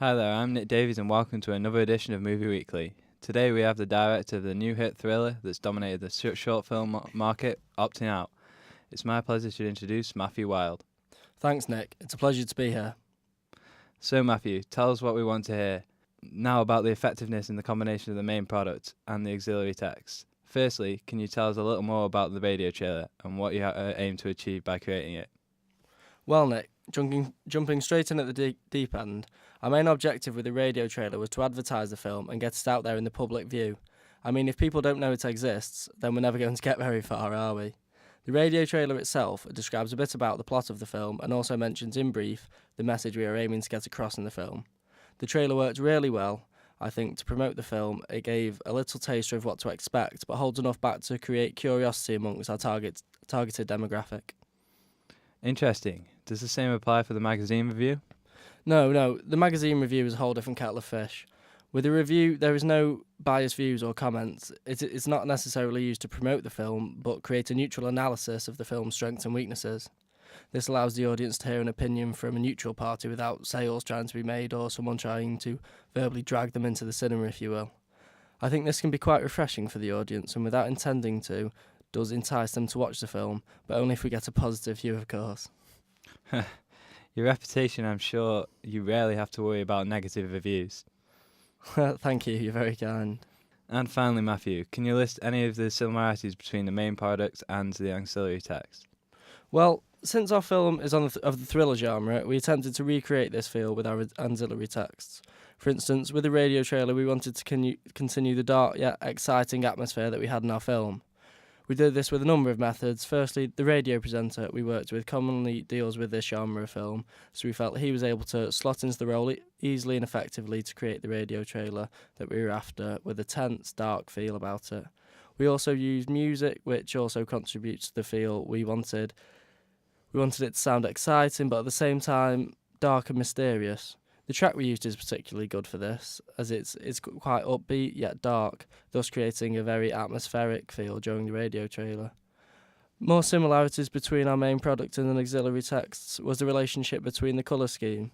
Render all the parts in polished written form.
Hi there, I'm Nick Davies and welcome to another edition of Movie Weekly. Today we have the director of the new hit thriller that's dominated the short film market, opting out. It's my pleasure to introduce Matthew Wilde. Thanks, Nick. It's a pleasure to be here. So Matthew, tell us what we want to hear now about the effectiveness in the combination of the main product and the auxiliary text. Firstly, can you tell us a little more about the radio trailer and what you aim to achieve by creating it? Well, Nick, jumping straight in at the deep end, our main objective with the radio trailer was to advertise the film and get it out there in the public view. I mean, if people don't know it exists, then we're never going to get very far, are we? The radio trailer itself describes a bit about the plot of the film and also mentions in brief the message we are aiming to get across in the film. The trailer worked really well, I think, to promote the film. It gave a little taster of what to expect, but holds enough back to create curiosity amongst our targeted demographic. Interesting. Does the same apply for the magazine review? No, the magazine review is a whole different kettle of fish. With the review, there is no biased views or comments. It's not necessarily used to promote the film, but create a neutral analysis of the film's strengths and weaknesses. This allows the audience to hear an opinion from a neutral party without sales trying to be made or someone trying to verbally drag them into the cinema, if you will. I think this can be quite refreshing for the audience, and without intending to, does entice them to watch the film, but only if we get a positive view, of course. Your reputation, I'm sure you rarely have to worry about negative reviews. Thank you, you're very kind. And finally, Matthew, can you list any of the similarities between the main product and the auxiliary text? Well, since our film is of the thriller genre, we attempted to recreate this feel with our auxiliary texts. For instance, with the radio trailer, we wanted to continue the dark yet exciting atmosphere that we had in our film. We did this with a number of methods. Firstly, the radio presenter we worked with commonly deals with this genre of film, so we felt he was able to slot into the role easily and effectively to create the radio trailer that we were after, with a tense, dark feel about it. We also used music, which also contributes to the feel we wanted. We wanted it to sound exciting, but at the same time, dark and mysterious. The track we used is particularly good for this, as it's quite upbeat yet dark, thus creating a very atmospheric feel during the radio trailer. More similarities between our main product and the auxiliary texts was the relationship between the colour scheme.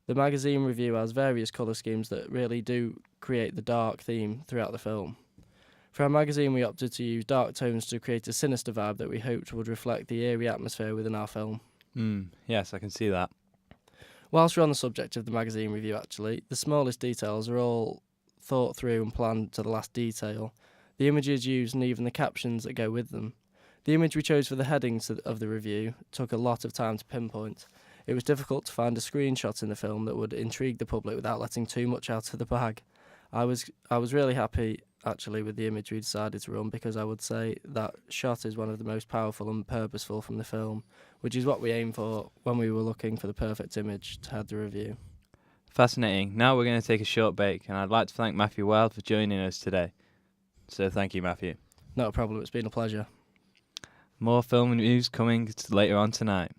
The magazine review has various colour schemes that really do create the dark theme throughout the film. For our magazine, we opted to use dark tones to create a sinister vibe that we hoped would reflect the eerie atmosphere within our film. Yes, I can see that. Whilst we're on the subject of the magazine review, actually, the smallest details are all thought through and planned to the last detail. The images used and even the captions that go with them. The image we chose for the headings of the review took a lot of time to pinpoint. It was difficult to find a screenshot in the film that would intrigue the public without letting too much out of the bag. I was really happy, actually, with the image we decided to run, because I would say that shot is one of the most powerful and purposeful from the film, which is what we aimed for when we were looking for the perfect image to head the review. Fascinating. Now we're going to take a short break, and I'd like to thank Matthew Wilde for joining us today. So thank you, Matthew. Not a problem, it's been a pleasure. More film news coming later on tonight.